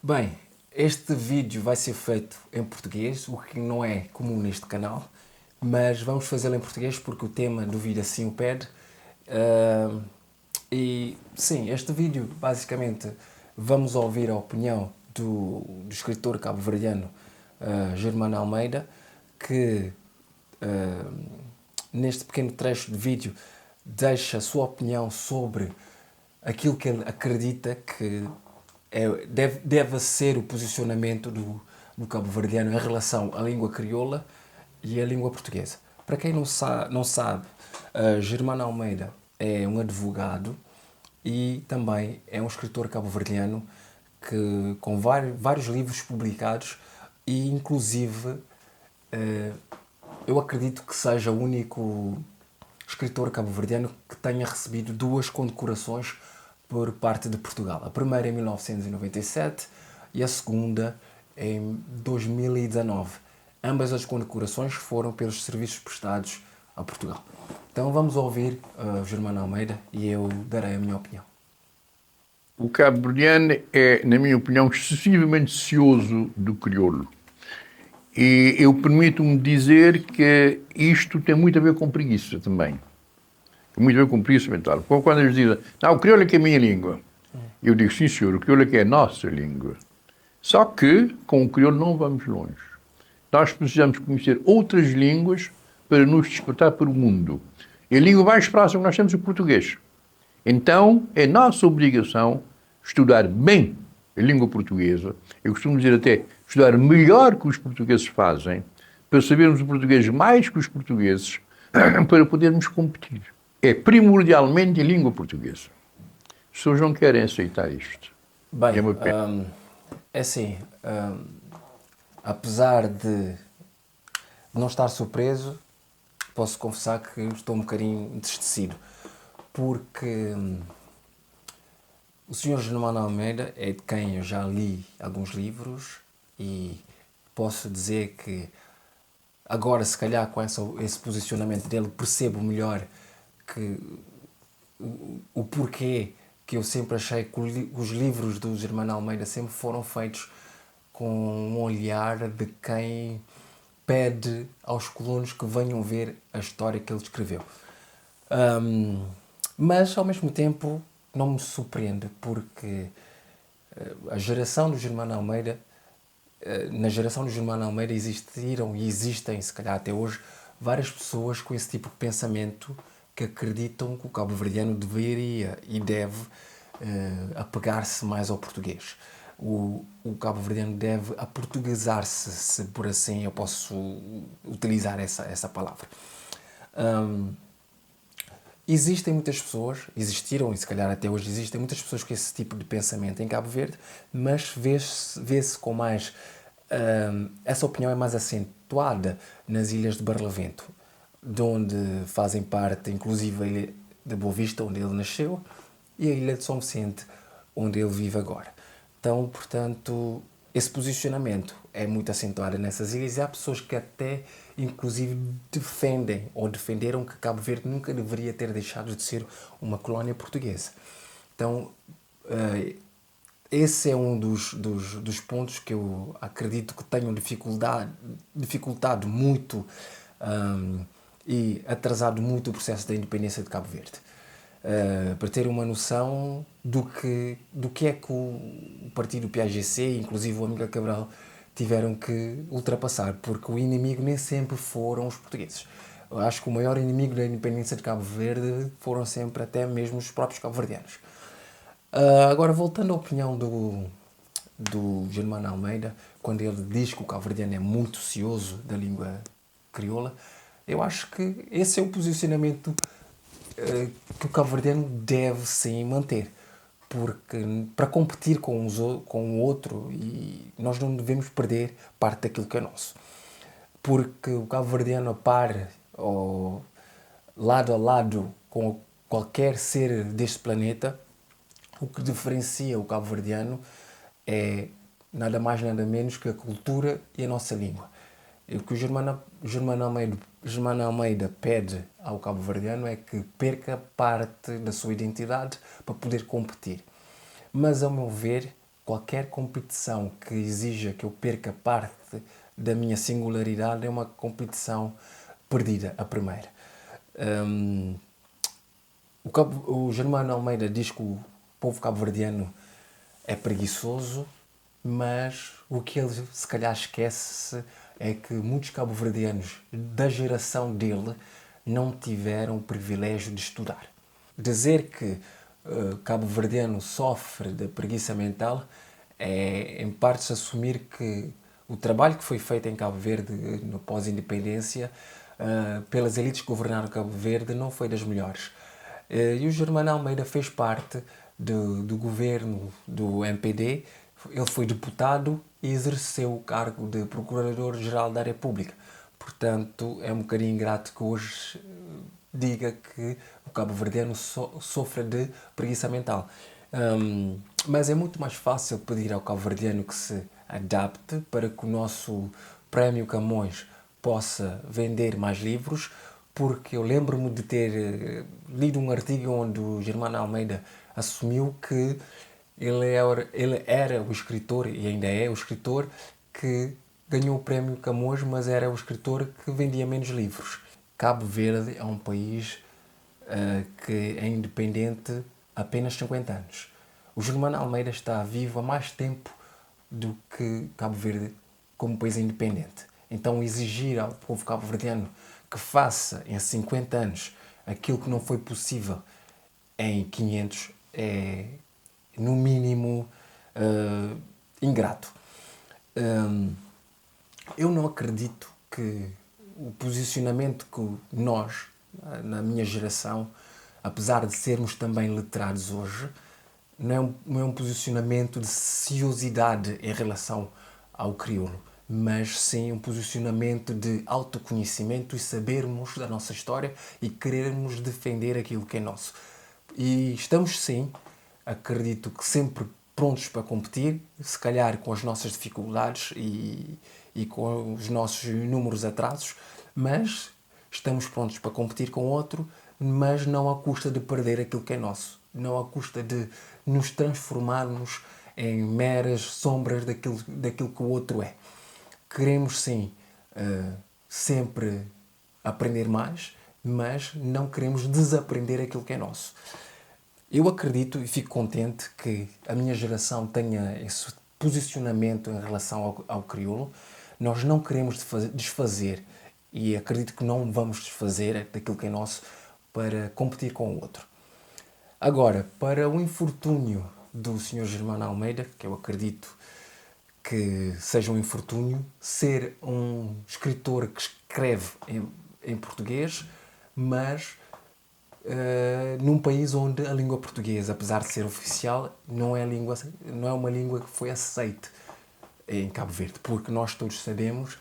Bem, este vídeo vai ser feito em português, o que não é comum neste canal, mas vamos fazê-lo em português porque o tema do vídeo assim o pede. Ah, e sim, este vídeo basicamente vamos ouvir a opinião do escritor cabo-verdiano Germano Almeida, que ah, neste pequeno trecho de vídeo deixa a sua opinião sobre aquilo que ele acredita que deve ser o posicionamento do cabo-verdiano em relação à língua crioula e à língua portuguesa. Para quem não sabe, Germano Almeida é um advogado e também é um escritor cabo-verdiano com vários livros publicados e, inclusive, eh, eu acredito que seja o único escritor cabo-verdiano que tenha recebido duas condecorações por parte de Portugal. A primeira em 1997 e a segunda em 2019. Ambas as condecorações foram pelos serviços prestados a Portugal. Então vamos ouvir Germano Almeida e eu darei a minha opinião. O cabo-verdiano é, na minha opinião, excessivamente cioso do crioulo. E eu permito-me dizer que isto tem muito a ver com preguiça também. Tem muito a ver com preguiça mental. Quando eles dizem, não, o crioulo é que é a minha língua. Eu digo, sim senhor, o crioulo é que é a nossa língua. Só que, com o crioulo não vamos longe. Nós precisamos conhecer outras línguas para nos despertar para o mundo. E a língua mais próxima que nós temos é o português. Então, é nossa obrigação estudar bem a língua portuguesa. Eu costumo dizer até estudar melhor que os portugueses fazem, para sabermos o português mais que os portugueses, para podermos competir. É primordialmente a língua portuguesa. As pessoas não querem aceitar isto. Bem, É uma pena. é assim, apesar de não estar surpreso, posso confessar que estou um bocadinho entristecido, porque o Sr. Germano Almeida é de quem eu já li alguns livros e posso dizer que agora, se calhar, com esse posicionamento dele, percebo melhor que o porquê que eu sempre achei que os livros do Germano Almeida sempre foram feitos com um olhar de quem pede aos colonos que venham ver a história que ele escreveu. Mas, ao mesmo tempo, não me surpreende, porque a geração do Germano Almeida, na geração do Germano Almeida existiram e existem, se calhar até hoje, várias pessoas com esse tipo de pensamento que acreditam que o cabo-verdiano deveria e deve apegar-se mais ao português. O cabo-verdiano deve aportuguesar-se, se por assim eu posso utilizar essa palavra. Existem muitas pessoas, existiram e se calhar até hoje existem muitas pessoas com esse tipo de pensamento em Cabo Verde, mas vê-se com mais. Essa opinião é mais acentuada nas ilhas de Barlavento, de onde fazem parte, inclusive, a ilha de Boa Vista, onde ele nasceu, e a ilha de São Vicente, onde ele vive agora. Então, portanto, esse posicionamento é muito acentuado nessas ilhas e há pessoas que até, inclusive, defendem ou defenderam que Cabo Verde nunca deveria ter deixado de ser uma colónia portuguesa. Então, esse é um dos pontos que eu acredito que tenham dificultado muito e atrasado muito o processo da independência de Cabo Verde. Para ter uma noção do que é que o partido PAGC, inclusive o Amílcar Cabral, tiveram que ultrapassar, porque o inimigo nem sempre foram os portugueses. Eu acho que o maior inimigo da independência de Cabo Verde foram sempre até mesmo os próprios cabo-verdianos. Agora, voltando à opinião do Germano Almeida, quando ele diz que o cabo-verdiano é muito cioso da língua crioula, eu acho que esse é o posicionamento que o cabo-verdiano deve sim manter, porque para competir com o outro e nós não devemos perder parte daquilo que é nosso, porque o cabo-verdiano a par ou lado a lado com qualquer ser deste planeta, o que diferencia o cabo-verdiano é nada mais nada menos que a cultura e a nossa língua. E o que o Germano Almeida pede ao cabo-verdiano é que perca parte da sua identidade para poder competir. Mas, ao meu ver, qualquer competição que exija que eu perca parte da minha singularidade é uma competição perdida, a primeira. O Germano Almeida diz que o povo cabo-verdiano é preguiçoso, mas o que ele se calhar esquece é que muitos cabo-verdianos da geração dele não tiveram o privilégio de estudar. Dizer que cabo-verdiano sofre de preguiça mental é, em partes, assumir que o trabalho que foi feito em Cabo Verde no pós-independência pelas elites que governaram Cabo Verde não foi das melhores. E o Germano Almeida fez parte do governo do MPD, ele foi deputado e exerceu o cargo de Procurador-Geral da República. Portanto, é um bocadinho ingrato que hoje diga que o cabo-verdiano sofre de preguiça mental. Mas é muito mais fácil pedir ao cabo-verdiano que se adapte para que o nosso Prémio Camões possa vender mais livros, porque eu lembro-me de ter lido um artigo onde o Germano Almeida assumiu que ele era o escritor, e ainda é o escritor, que ganhou o Prémio Camões, mas era o escritor que vendia menos livros. Cabo Verde é um país que é independente há apenas 50 anos. O Germano Almeida está vivo há mais tempo do que Cabo Verde como país independente. Então exigir ao povo cabo-verdiano que faça em 50 anos aquilo que não foi possível em 500 é, no mínimo, ingrato. Eu não acredito que o posicionamento que nós, na minha geração, apesar de sermos também letrados hoje, não é um posicionamento de ciosidade em relação ao crioulo, mas sim um posicionamento de autoconhecimento e sabermos da nossa história e querermos defender aquilo que é nosso. E estamos, sim, acredito que sempre prontos para competir, se calhar com as nossas dificuldades e com os nossos inúmeros atrasos, mas estamos prontos para competir com outro, mas não à custa de perder aquilo que é nosso, não à custa de nos transformarmos em meras sombras daquilo que o outro é. Queremos, sim, sempre aprender mais, mas não queremos desaprender aquilo que é nosso. Eu acredito e fico contente que a minha geração tenha esse posicionamento em relação ao crioulo. Nós não queremos desfazer, e acredito que não vamos desfazer daquilo que é nosso para competir com o outro. Agora, para o infortúnio do Sr. Germano Almeida, que eu acredito que seja um infortúnio, ser um escritor que escreve em português, mas num país onde a língua portuguesa, apesar de ser oficial, não é uma língua que foi aceite em Cabo Verde, porque nós todos sabemos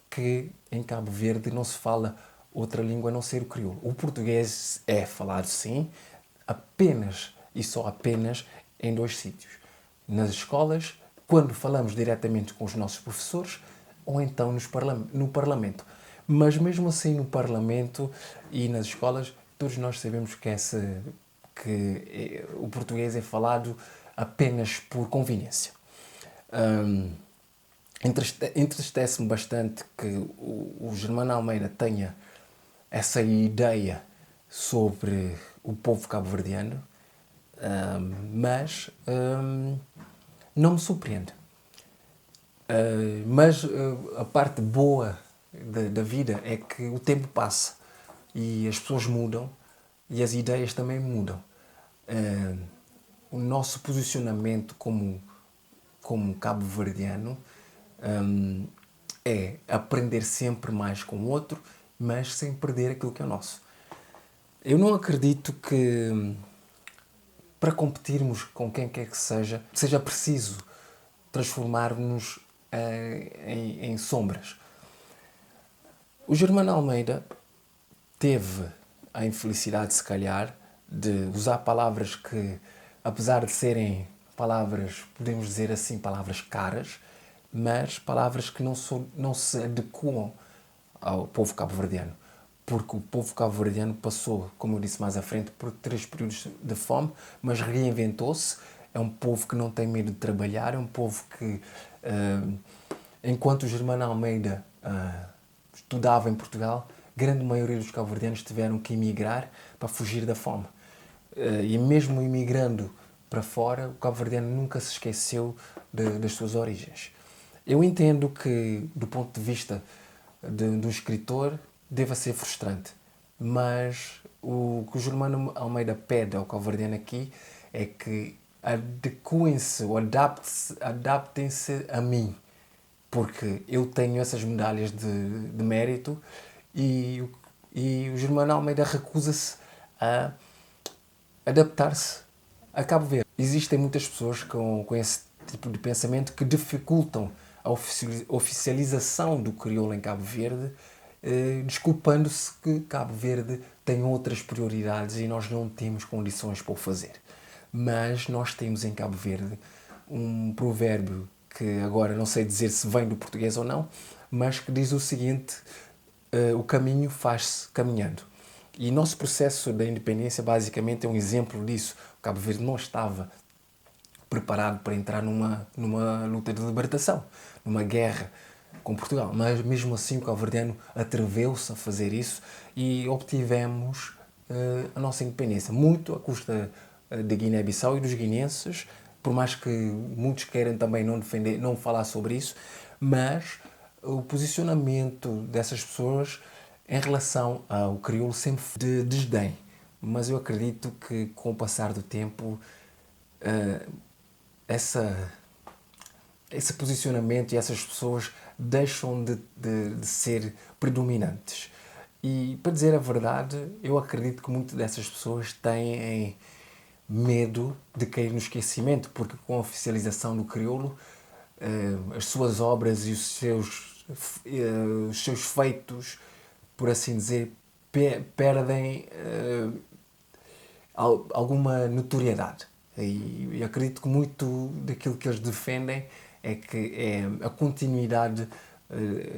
que em Cabo Verde não se fala outra língua a não ser o crioulo. O português é falado, sim, apenas e só apenas em 2 sítios. Nas escolas, quando falamos diretamente com os nossos professores, ou então no Parlamento. Mas mesmo assim, no Parlamento e nas escolas, todos nós sabemos que o português é falado apenas por conveniência. Entristece-me bastante que o Germano Almeida tenha essa ideia sobre o povo cabo-verdiano, mas não me surpreende. Mas a parte boa da vida é que o tempo passa e as pessoas mudam e as ideias também mudam. O nosso posicionamento como cabo-verdiano é aprender sempre mais com o outro, mas sem perder aquilo que é nosso. Eu não acredito que para competirmos com quem quer que seja preciso transformar-nos em sombras. O Germano Almeida teve a infelicidade, se calhar, de usar palavras que, apesar de serem palavras, podemos dizer assim, palavras caras, mas palavras que não se adequam ao povo cabo-verdiano. Porque o povo cabo-verdiano passou, como eu disse mais à frente, por 3 períodos de fome, mas reinventou-se. é um povo que não tem medo de trabalhar, é um povo que, enquanto o Germano Almeida estudava em Portugal, a grande maioria dos cabo-verdianos tiveram que emigrar para fugir da fome. E mesmo imigrando para fora, o cabo-verdiano nunca se esqueceu das suas origens. Eu entendo que, do ponto de vista de um escritor, deva ser frustrante, mas o que o Germano Almeida pede ao cabo-verdiano aqui é que adequem-se ou adaptem-se a mim, porque eu tenho essas medalhas de mérito e o Germano Almeida recusa-se a adaptar-se a Cabo Verde. Existem muitas pessoas com esse tipo de pensamento que dificultam a oficialização do crioulo em Cabo Verde, desculpando-se que Cabo Verde tem outras prioridades e nós não temos condições para o fazer. Mas nós temos em Cabo Verde um provérbio que agora não sei dizer se vem do português ou não, mas que diz o seguinte: o caminho faz-se caminhando. E nosso processo da independência basicamente é um exemplo disso. O Cabo Verde não estava preparado para entrar numa luta de libertação, numa guerra com Portugal. Mas mesmo assim o cabo-verdiano atreveu-se a fazer isso e obtivemos a nossa independência, muito à custa da Guiné-Bissau e dos guineenses, por mais que muitos queiram também não falar sobre isso, mas o posicionamento dessas pessoas em relação ao crioulo sempre foi de desdém. Mas eu acredito que com o passar do tempo esse posicionamento e essas pessoas deixam de ser predominantes. E, para dizer a verdade, eu acredito que muitas dessas pessoas têm medo de cair no esquecimento, porque com a oficialização do crioulo, as suas obras e os seus feitos, por assim dizer, perdem alguma notoriedade. E acredito que muito daquilo que eles defendem é a continuidade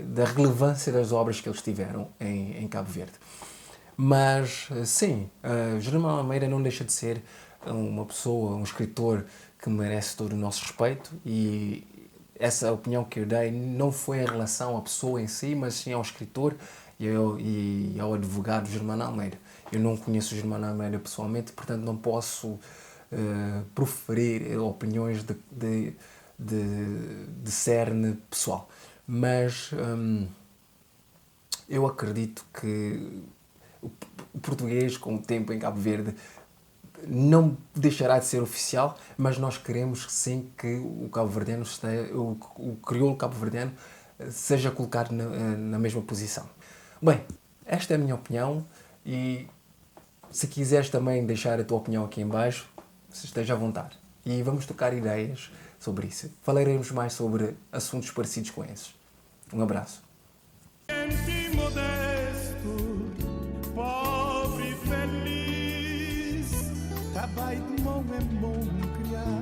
da relevância das obras que eles tiveram em Cabo Verde. Mas, sim, Germano Almeida não deixa de ser uma pessoa, um escritor que merece todo o nosso respeito, e essa opinião que eu dei não foi em relação à pessoa em si, mas sim ao escritor e ao advogado Germano Almeida. Eu não conheço o Germano Almeida pessoalmente, portanto não posso proferir opiniões de cerne pessoal. Mas eu acredito que o português, com o tempo em Cabo Verde, não deixará de ser oficial, mas nós queremos sim que o cabo-verdiano, o crioulo cabo-verdiano, seja colocado na mesma posição. Bem, esta é a minha opinião, e se quiseres também deixar a tua opinião aqui em baixo, esteja à vontade. E vamos trocar ideias sobre isso. Falaremos mais sobre assuntos parecidos com esses. Um abraço. Pobre e feliz, trabalho de mão em mão criar.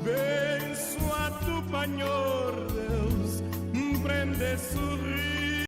Bençoado Senhor Deus, prende sorrir.